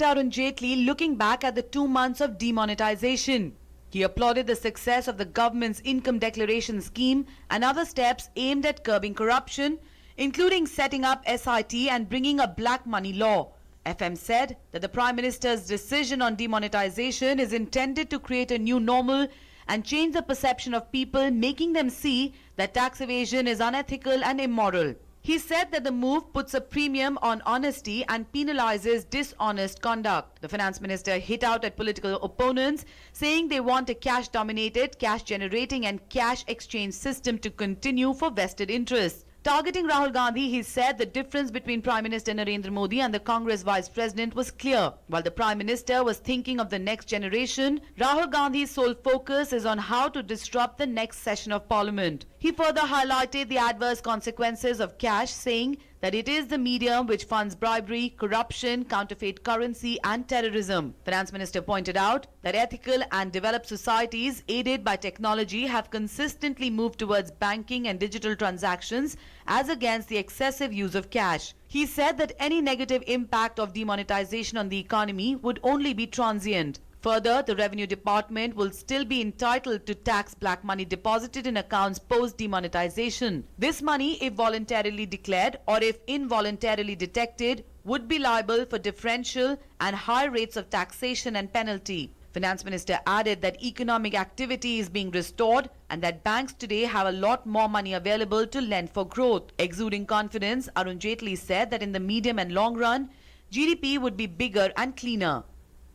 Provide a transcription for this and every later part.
Minister Arun Jaitley looking back at the 2 months of demonetization. He applauded the success of the government's income declaration scheme and other steps aimed at curbing corruption, including setting up SIT and bringing a black money law. FM said that the Prime Minister's decision on demonetization is intended to create a new normal and change the perception of people, making them see that tax evasion is unethical and immoral. He said that the move puts a premium on honesty and penalizes dishonest conduct. The finance minister hit out at political opponents, saying they want a cash-dominated, cash-generating and cash exchange system to continue for vested interests. Targeting Rahul Gandhi, he said the difference between Prime Minister Narendra Modi and the Congress Vice President was clear. While the Prime Minister was thinking of the next generation, Rahul Gandhi's sole focus is on how to disrupt the next session of Parliament. He further highlighted the adverse consequences of cash, saying that it is the medium which funds bribery, corruption, counterfeit currency and terrorism. Finance Minister pointed out that ethical and developed societies aided by technology have consistently moved towards banking and digital transactions as against the excessive use of cash. He said that any negative impact of demonetization on the economy would only be transient. Further, the Revenue Department will still be entitled to tax black money deposited in accounts post-demonetization. This money, if voluntarily declared or if involuntarily detected, would be liable for differential and high rates of taxation and penalty. Finance Minister added that economic activity is being restored and that banks today have a lot more money available to lend for growth. Exuding confidence, Arun Jaitley said that in the medium and long run, GDP would be bigger and cleaner.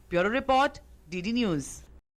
Bureau Report, DD News.